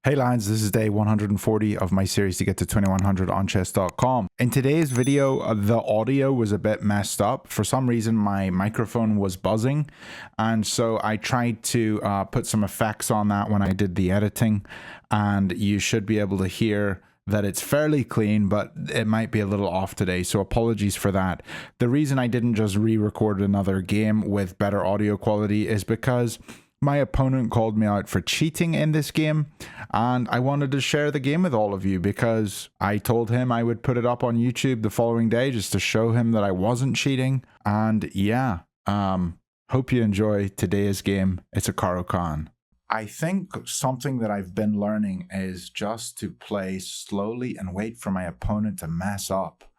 Hey lads, this is day 140 of my series to get to 2100 on chess.com. In today's video, the audio was a bit messed up. For some reason, my microphone was buzzing. And so I tried to put some effects on that when I did the editing. And you should be able to hear that it's fairly clean, but it might be a little off today. So apologies for that. The reason I didn't just re-record another game with better audio quality is because my opponent called me out for cheating in this game, and I wanted to share the game with all of you because I told him I would put it up on YouTube the following day just to show him that I wasn't cheating. And yeah, hope you enjoy today's game. It's a Caro Kann. I think something that I've been learning is just to play slowly and wait for my opponent to mess up,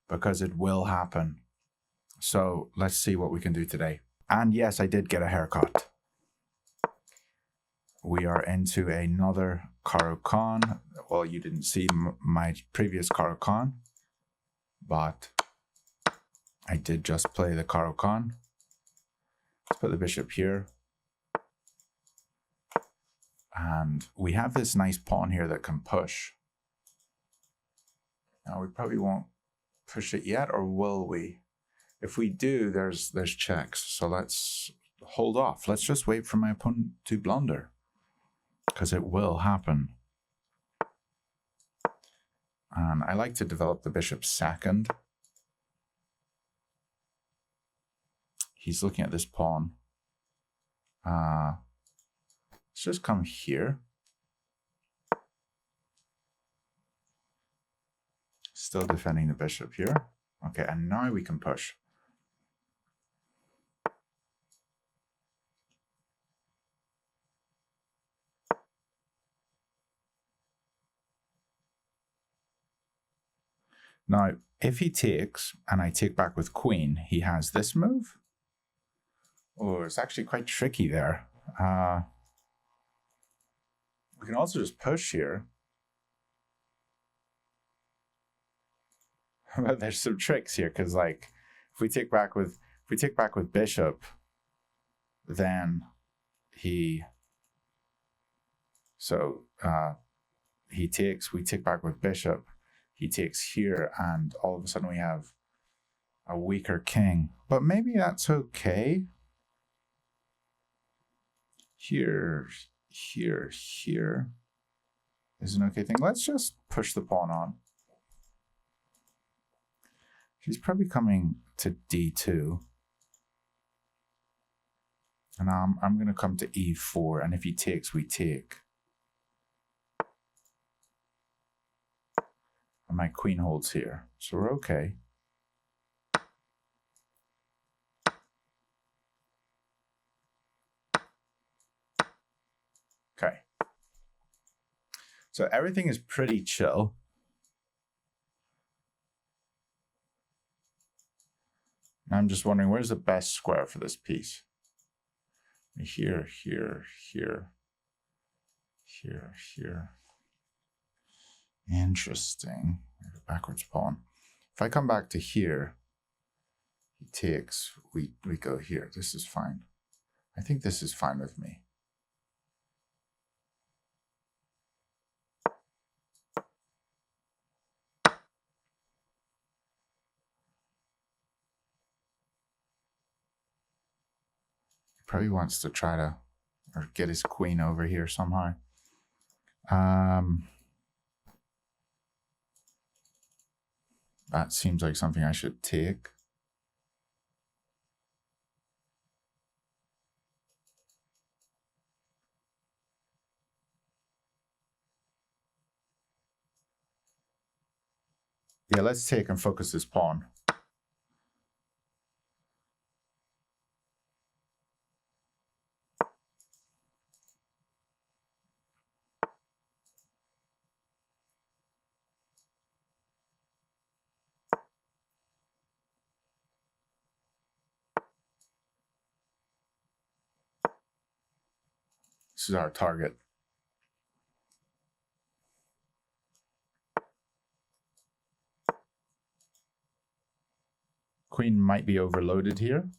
because it will happen. So let's see what we can do today. And yes, I did get a haircut. We are into another Caro Kann. Well, you didn't see my previous Caro Kann, but I did just play the Caro Kann. Let's put the bishop here. And we have this nice pawn here that can push. Now, we probably won't push it yet, or will we? If we do, there's checks. So let's hold off. Let's just wait for my opponent to blunder, because it will happen. And I like to develop the bishop second. He's looking at this pawn. Let's just come here. Still defending the bishop here. Okay, and now we can push. Now, if he takes, and I take back with queen, he has this move. Oh, it's actually quite tricky there. We can also just push here. But there's some tricks here, because like if we take back with bishop, then he takes, we take back with bishop. He takes here, and all of a sudden we have a weaker king. But maybe that's okay. Here is an okay thing. Let's just push the pawn on. She's probably coming to d2. And I'm going to come to e4, and if he takes, we take. And my queen holds here, so we're okay. Okay. So everything is pretty chill. I'm just wondering, where's the best square for this piece? Here. Interesting. Backwards pawn. If I come back to here, he takes, we go here. This is fine. I think this is fine with me. He probably wants to try to, or get his queen over here somehow. That seems like something I should take. Yeah, let's take and focus this pawn. This is our target. Queen might be overloaded here.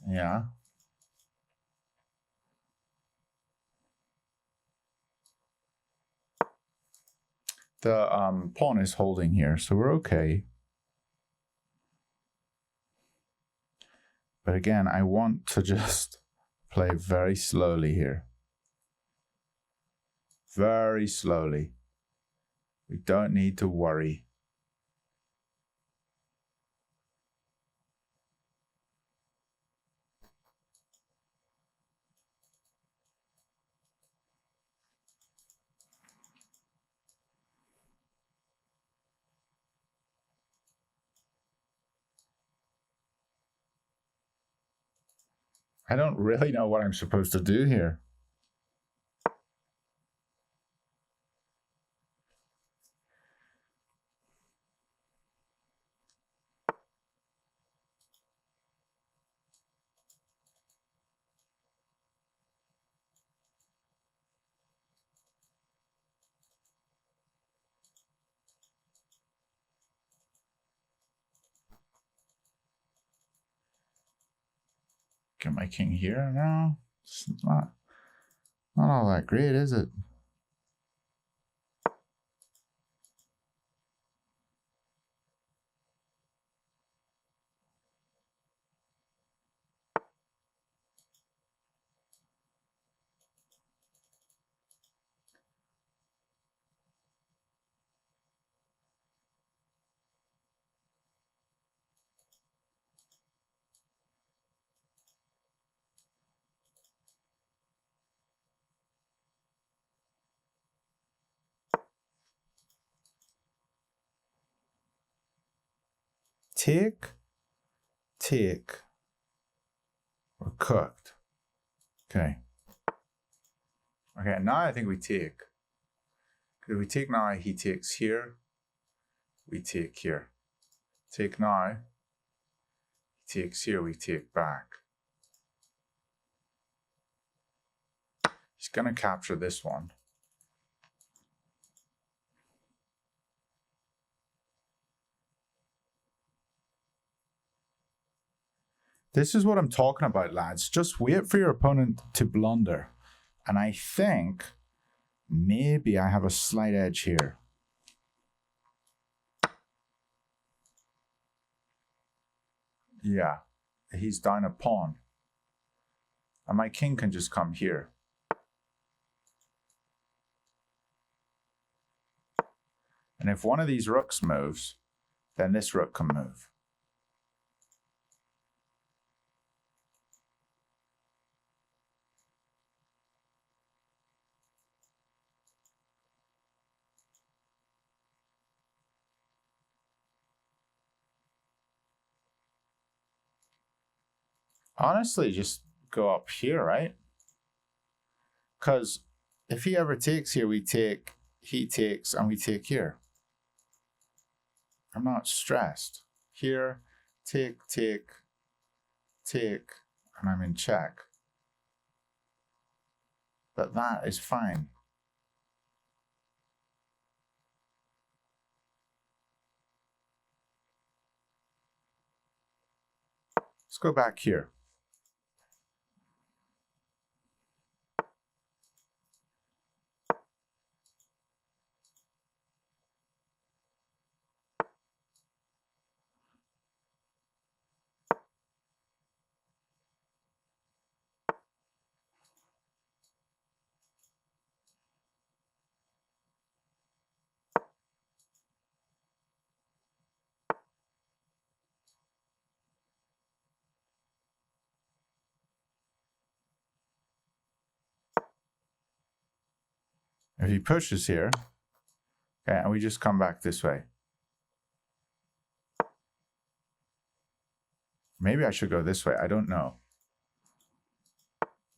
Yeah. The pawn is holding here, so we're okay. But again, I want to just play very slowly here. Very slowly. We don't need to worry. I don't really know what I'm supposed to do here. Get my king here now. It's not all that great, is it? Take. We're cooked. Okay. Okay, now I think we take. If we take now, he takes here. We take here. Take now. He takes here, we take back. He's going to capture this one. This is what I'm talking about, lads. Just wait for your opponent to blunder. And I think maybe I have a slight edge here. Yeah, he's down a pawn. And my king can just come here. And if one of these rooks moves, then this rook can move. Honestly, just go up here, right? Because if he ever takes here, we take, he takes, and we take here. I'm not stressed. Here, take, and I'm in check. But that is fine. Let's go back here. If he pushes here, okay, and we just come back this way. Maybe I should go this way. I don't know.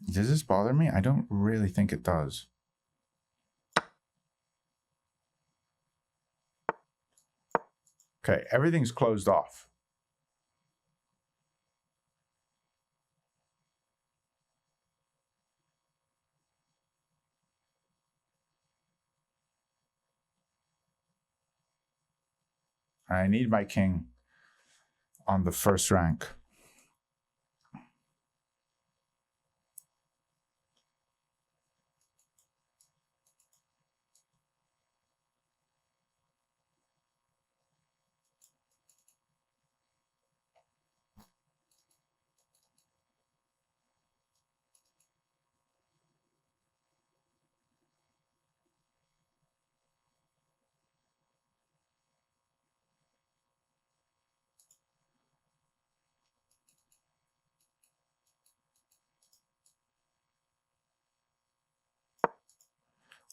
Does this bother me? I don't really think it does. Okay, everything's closed off. I need my king on the first rank.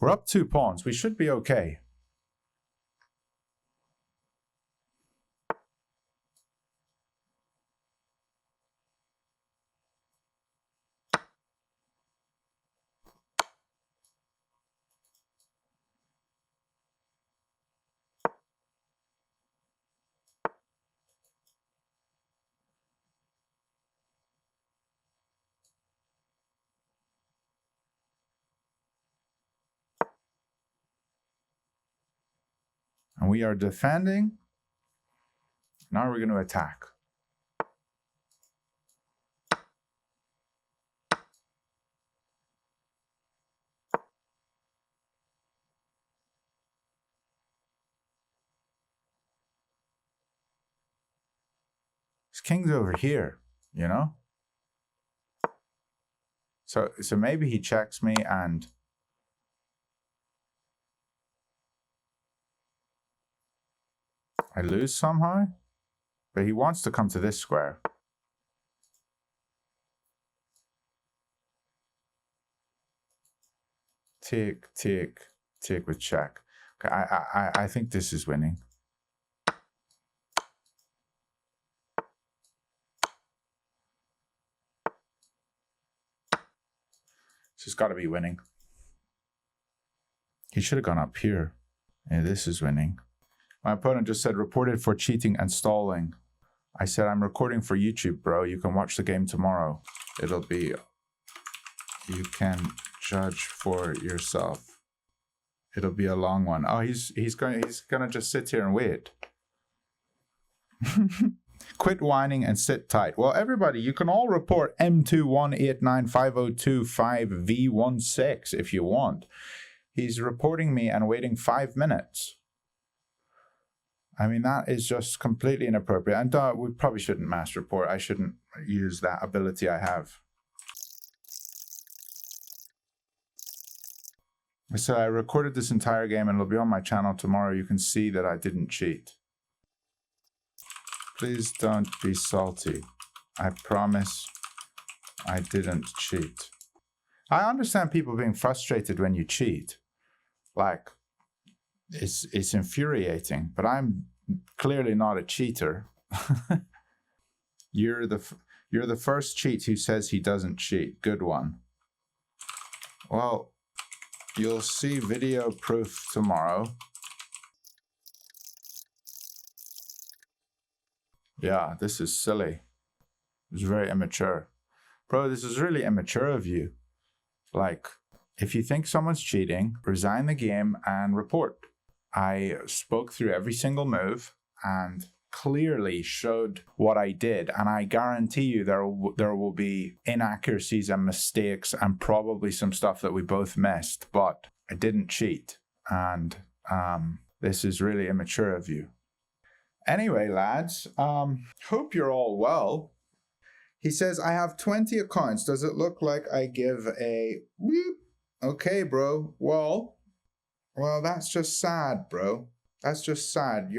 We're up 2 pawns. We should be okay. And we are defending. Now we're going to attack. This king's over here, you know? So maybe he checks me and I lose somehow, but he wants to come to this square. Take with check. Okay, I think this is winning. This has got to be winning. He should have gone up here. Yeah, this is winning. My opponent just said, reported for cheating and stalling. I said, I'm recording for YouTube, bro. You can watch the game tomorrow. It'll be, you can judge for yourself. It'll be a long one. Oh, he's gonna just sit here and wait. Quit whining and sit tight. Well, everybody, you can all report M218950255V16 if you want. He's reporting me and waiting 5 minutes. I mean, that is just completely inappropriate. And we probably shouldn't mass report. I shouldn't use that ability I have. So I recorded this entire game and it'll be on my channel tomorrow. You can see that I didn't cheat. Please don't be salty. I promise I didn't cheat. I understand people being frustrated when you cheat. Like, it's infuriating, but I'm clearly not a cheater. You're the first cheat who says he doesn't cheat. Good one. Well, you'll see video proof tomorrow. Yeah, this is silly. It's very immature. Bro, this is really immature of you. Like, if you think someone's cheating, resign the game and report. I spoke through every single move and clearly showed what I did. And I guarantee you there will be inaccuracies and mistakes and probably some stuff that we both missed. But I didn't cheat. And this is really immature of you. Anyway, lads, hope you're all well. He says, I have 20 accounts. Does it look like I give a whoop? Okay, bro. Well, that's just sad, bro. That's just sad.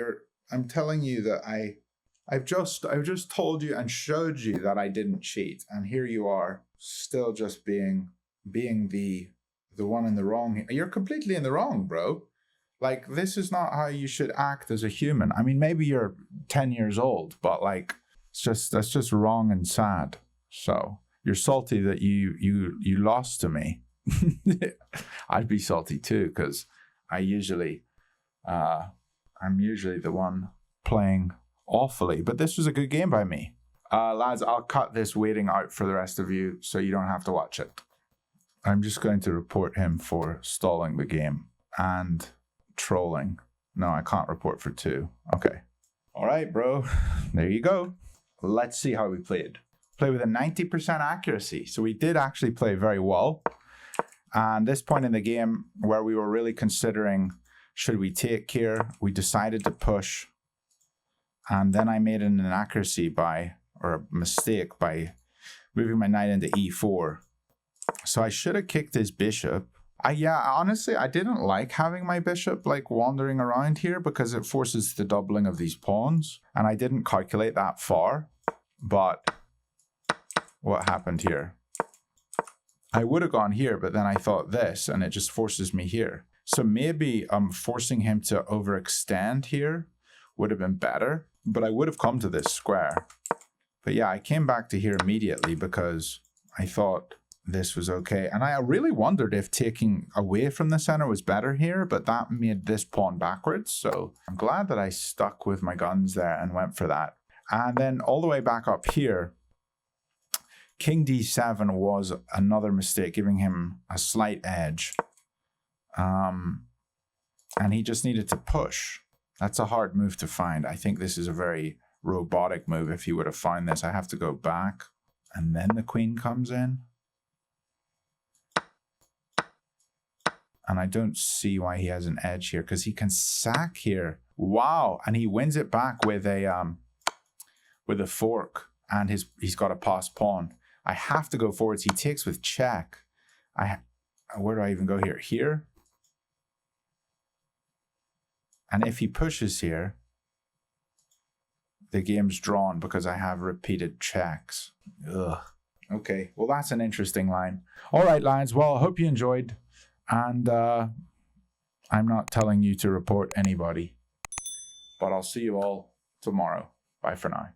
I'm telling you that I've just told you and showed you that I didn't cheat, and here you are, still just being the one in the wrong. You're completely in the wrong, bro. Like, this is not how you should act as a human. I mean, maybe you're 10 years old, but like, that's just wrong and sad. So you're salty that you lost to me. I'd be salty too, because I'm usually the one playing awfully, but this was a good game by me. Lads, I'll cut this waiting out for the rest of you so you don't have to watch it. I'm just going to report him for stalling the game and trolling. No, I can't report for 2. Okay. All right, bro. There you go. Let's see how we played. Play with a 90% accuracy. So we did actually play very well. And this point in the game where we were really considering, should we take here? We decided to push. And then I made an inaccuracy or a mistake by moving my knight into e4. So I should have kicked his bishop. Honestly, I didn't like having my bishop like wandering around here because it forces the doubling of these pawns. And I didn't calculate that far. But what happened here? I would have gone here, but then I thought this, and it just forces me here. So maybe forcing him to overextend here would have been better, but I would have come to this square. But yeah, I came back to here immediately because I thought this was okay. And I really wondered if taking away from the center was better here, but that made this pawn backwards. So I'm glad that I stuck with my guns there and went for that. And then all the way back up here, King d7 was another mistake, giving him a slight edge. And he just needed to push. That's a hard move to find. I think this is a very robotic move. If he would have found this, I have to go back. And then the queen comes in. And I don't see why he has an edge here, because he can sack here. Wow. And he wins it back with a fork. And he's got a passed pawn. I have to go forwards. He takes with check. Where do I even go here? Here. And if he pushes here, the game's drawn because I have repeated checks. Ugh. Okay, well, that's an interesting line. All right, Lions. Well, I hope you enjoyed. And I'm not telling you to report anybody. But I'll see you all tomorrow. Bye for now.